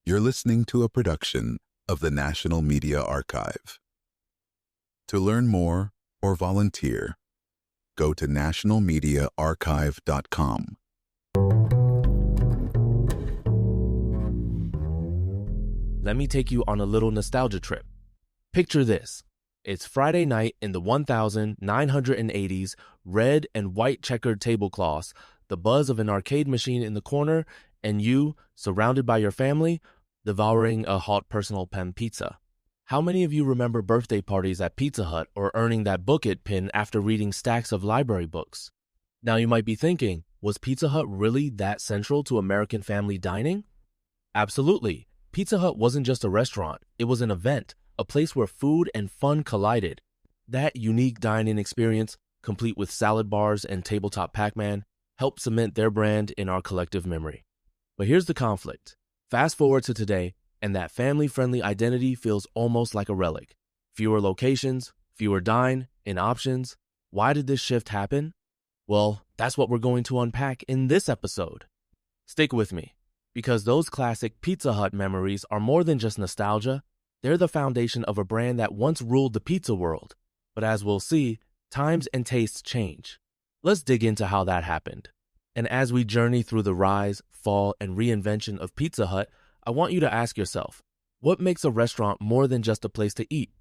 You're listening to a production of the National Media Archive. To learn more or volunteer, go to nationalmediaarchive.com. Let me take you on a little nostalgia trip. Picture this. It's Friday night in the 1980s, red and white checkered tablecloths, the buzz of an arcade machine in the corner, and you, surrounded by your family, devouring a hot personal pan pizza. How many of you remember birthday parties at Pizza Hut or earning that Book It pin after reading stacks of library books? Now you might be thinking, was Pizza Hut really that central to American family dining? Absolutely. Pizza Hut wasn't just a restaurant, it was an event, a place where food and fun collided. That unique dine-in experience, complete with salad bars and tabletop Pac-Man, helped cement their brand in our collective memory. But here's the conflict. Fast forward to today, and that family-friendly identity feels almost like a relic. Fewer locations, fewer dine-in options. Why did this shift happen? Well, that's what we're going to unpack in this episode. Stick with me, because those classic Pizza Hut memories are more than just nostalgia. They're the foundation of a brand that once ruled the pizza world. But as we'll see, times and tastes change. Let's dig into how that happened. And as we journey through the rise, fall, and reinvention of Pizza Hut, I want you to ask yourself, what makes a restaurant more than just a place to eat?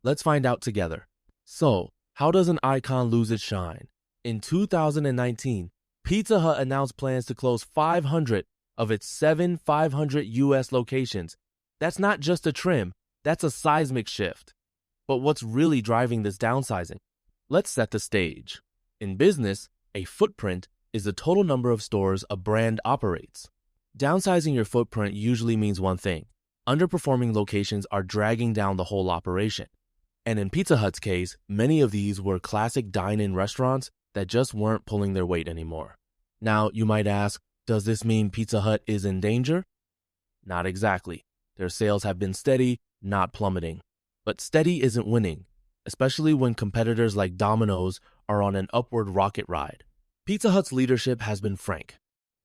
Let's find out together. So, how does an icon lose its shine? In 2019, Pizza Hut announced plans to close 500 of its 7,500 U.S. locations. That's not just a trim, that's a seismic shift. But what's really driving this downsizing? Let's set the stage. In business, a footprint is the total number of stores a brand operates. Downsizing your footprint usually means one thing. Underperforming locations are dragging down the whole operation. And in Pizza Hut's case, many of these were classic dine-in restaurants that just weren't pulling their weight anymore. Now, you might ask, does this mean Pizza Hut is in danger? Not exactly. Their sales have been steady, not plummeting. But steady isn't winning, especially when competitors like Domino's are on an upward rocket ride. Pizza Hut's leadership has been frank.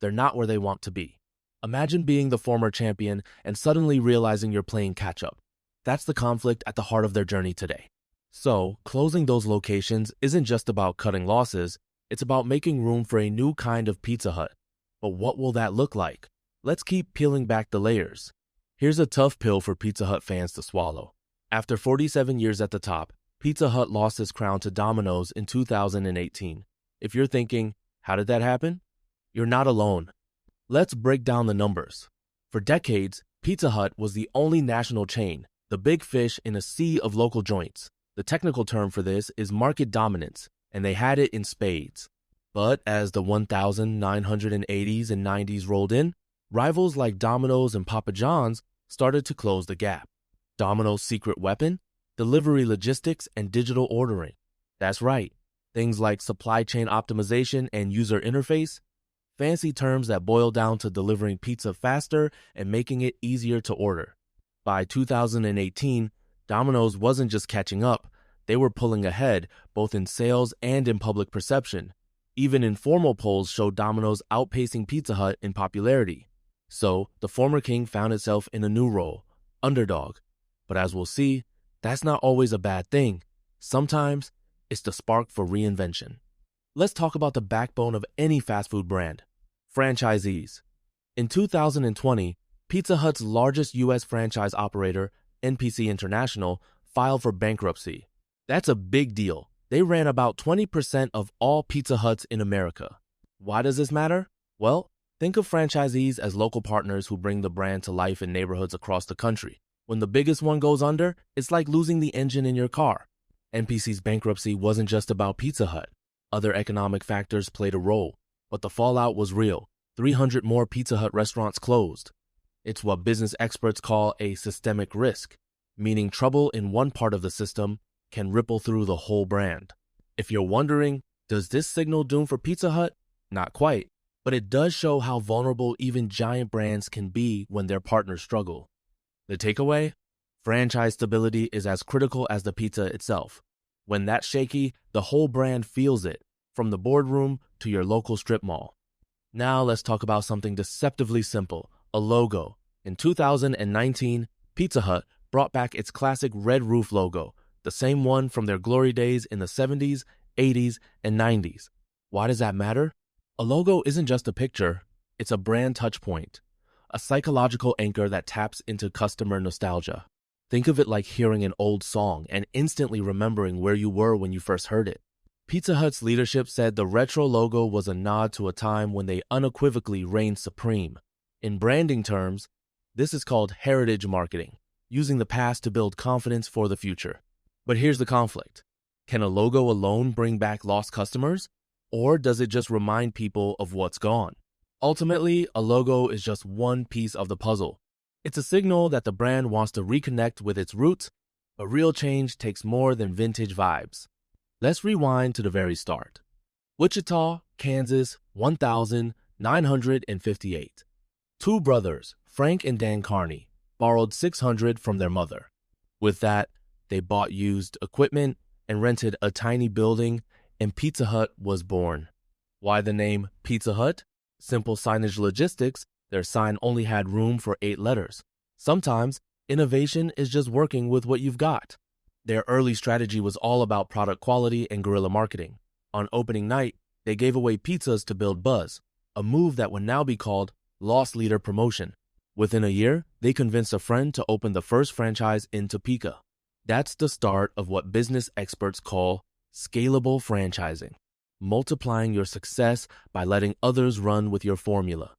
They're not where they want to be. Imagine being the former champion and suddenly realizing you're playing catch-up. That's the conflict at the heart of their journey today. So, closing those locations isn't just about cutting losses, it's about making room for a new kind of Pizza Hut. But what will that look like? Let's keep peeling back the layers. Here's a tough pill for Pizza Hut fans to swallow. After 47 years at the top, Pizza Hut lost its crown to Domino's in 2018. If you're thinking, how did that happen? You're not alone. Let's break down the numbers. For decades, Pizza Hut was the only national chain, the big fish in a sea of local joints. The technical term for this is market dominance, and they had it in spades. But as the 1980s and 90s rolled in, rivals like Domino's and Papa John's started to close the gap. Domino's secret weapon? Delivery logistics and digital ordering. That's right, things like supply chain optimization and user interface. Fancy terms that boil down to delivering pizza faster and making it easier to order. By 2018, Domino's wasn't just catching up, they were pulling ahead, both in sales and in public perception. Even informal polls showed Domino's outpacing Pizza Hut in popularity. So, the former king found itself in a new role, underdog. But as we'll see, that's not always a bad thing. Sometimes, it's the spark for reinvention. Let's talk about the backbone of any fast food brand. Franchisees. In 2020, Pizza Hut's largest U.S. franchise operator, NPC International, filed for bankruptcy. That's a big deal. They ran about 20% of all Pizza Huts in America. Why does this matter? Well, think of franchisees as local partners who bring the brand to life in neighborhoods across the country. When the biggest one goes under, it's like losing the engine in your car. NPC's bankruptcy wasn't just about Pizza Hut. Other economic factors played a role. But the fallout was real. 300 more Pizza Hut restaurants closed. It's what business experts call a systemic risk, meaning trouble in one part of the system can ripple through the whole brand. If you're wondering, does this signal doom for Pizza Hut? Not quite, but it does show how vulnerable even giant brands can be when their partners struggle. The takeaway? Franchise stability is as critical as the pizza itself. When that's shaky, the whole brand feels it, from the boardroom to your local strip mall. Now let's talk about something deceptively simple, a logo. In 2019, Pizza Hut brought back its classic red roof logo, the same one from their glory days in the 70s, 80s, and 90s. Why does that matter? A logo isn't just a picture, it's a brand touchpoint, a psychological anchor that taps into customer nostalgia. Think of it like hearing an old song and instantly remembering where you were when you first heard it. Pizza Hut's leadership said the retro logo was a nod to a time when they unequivocally reigned supreme. In branding terms, this is called heritage marketing, using the past to build confidence for the future. But here's the conflict. Can a logo alone bring back lost customers? Or does it just remind people of what's gone? Ultimately, a logo is just one piece of the puzzle. It's a signal that the brand wants to reconnect with its roots, but real change takes more than vintage vibes. Let's rewind to the very start. Wichita, Kansas, 1958. Two brothers, Frank and Dan Carney, borrowed $600 from their mother. With that, they bought used equipment and rented a tiny building, and Pizza Hut was born. Why the name Pizza Hut? Simple signage logistics. Their sign only had room for 8 letters. Sometimes, innovation is just working with what you've got. Their early strategy was all about product quality and guerrilla marketing. On opening night, they gave away pizzas to build buzz, a move that would now be called loss leader promotion. Within a year, they convinced a friend to open the first franchise in Topeka. That's the start of what business experts call scalable franchising, multiplying your success by letting others run with your formula.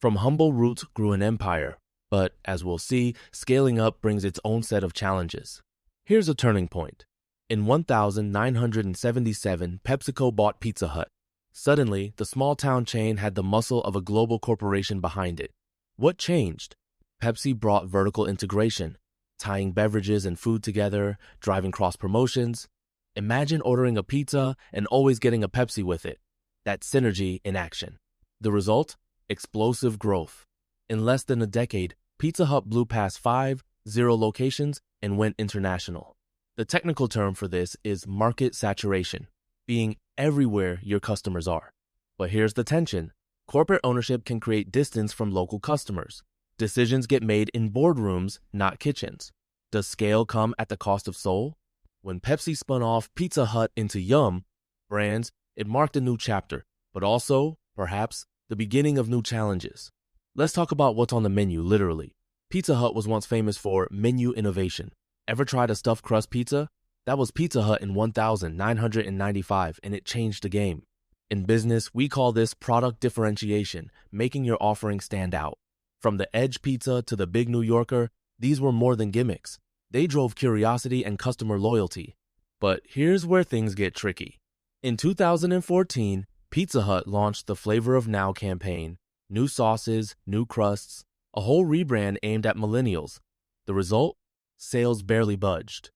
From humble roots grew an empire, but as we'll see, scaling up brings its own set of challenges. Here's a turning point. In 1977, PepsiCo bought Pizza Hut. Suddenly, the small-town chain had the muscle of a global corporation behind it. What changed? Pepsi brought vertical integration, tying beverages and food together, driving cross-promotions. Imagine ordering a pizza and always getting a Pepsi with it. That's synergy in action. The result? Explosive growth. In less than a decade, Pizza Hut blew past 50 locations and went international. The technical term for this is market saturation, being everywhere your customers are. But here's the tension. Corporate ownership can create distance from local customers. Decisions get made in boardrooms, not kitchens. Does scale come at the cost of soul? When Pepsi spun off Pizza Hut into Yum Brands, it marked a new chapter, but also, perhaps, the beginning of new challenges. Let's talk about what's on the menu, literally. Pizza Hut was once famous for menu innovation. Ever tried a stuffed crust pizza? That was Pizza Hut in 1995, and it changed the game. In business, we call this product differentiation, making your offering stand out. From the Edge Pizza to the Big New Yorker, these were more than gimmicks. They drove curiosity and customer loyalty. But here's where things get tricky. In 2014, Pizza Hut launched the Flavor of Now campaign. New sauces, new crusts, a whole rebrand aimed at millennials. The result? Sales barely budged.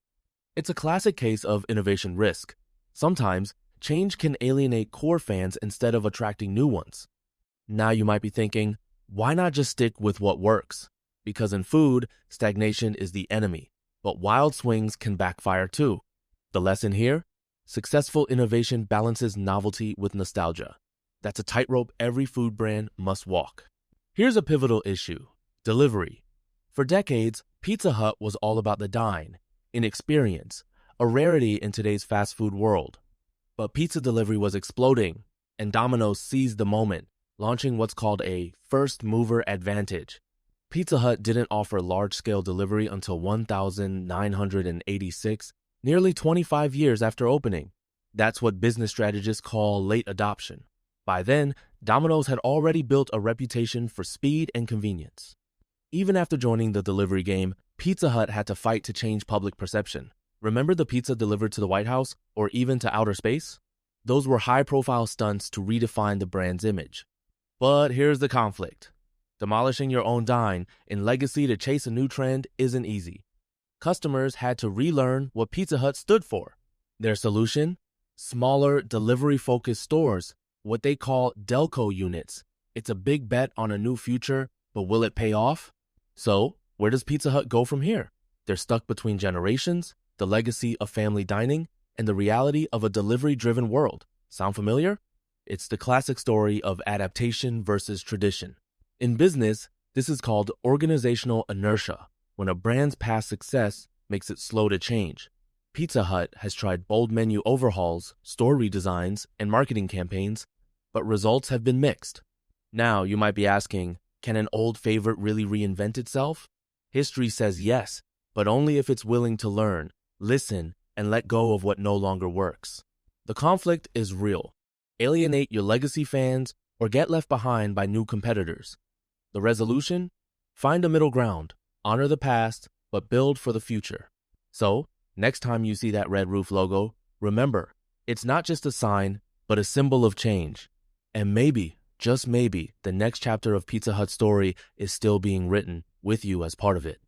It's a classic case of innovation risk. Sometimes, change can alienate core fans instead of attracting new ones. Now you might be thinking, why not just stick with what works? Because in food, stagnation is the enemy, but wild swings can backfire too. The lesson here? Successful innovation balances novelty with nostalgia. That's a tightrope every food brand must walk. Here's a pivotal issue: delivery. For decades, Pizza Hut was all about the dine, an experience, a rarity in today's fast food world. But pizza delivery was exploding, and Domino seized the moment, launching what's called a first mover advantage. Pizza Hut didn't offer large-scale delivery until 1986, nearly 25 years after opening. That's what business strategists call late adoption. By then, Domino's had already built a reputation for speed and convenience. Even after joining the delivery game, Pizza Hut had to fight to change public perception. Remember the pizza delivered to the White House or even to outer space? Those were high-profile stunts to redefine the brand's image. But here's the conflict. Demolishing your own dine in legacy to chase a new trend isn't easy. Customers had to relearn what Pizza Hut stood for. Their solution? Smaller, delivery-focused stores, what they call Delco units. It's a big bet on a new future, but will it pay off? So, where does Pizza Hut go from here? They're stuck between generations, the legacy of family dining, and the reality of a delivery-driven world. Sound familiar? It's the classic story of adaptation versus tradition. In business, This is called organizational inertia, when a brand's past success makes it slow to change. Pizza Hut has tried bold menu overhauls, store redesigns, and marketing campaigns, but results have been mixed. Now, you might be asking, can an old favorite really reinvent itself? History says yes, but only if it's willing to learn, listen, and let go of what no longer works. The conflict is real. Alienate your legacy fans or get left behind by new competitors. The resolution? Find a middle ground, honor the past, but build for the future. So, next time you see that Red Roof logo, remember, it's not just a sign, but a symbol of change. And maybe, just maybe, the next chapter of Pizza Hut's story is still being written with you as part of it.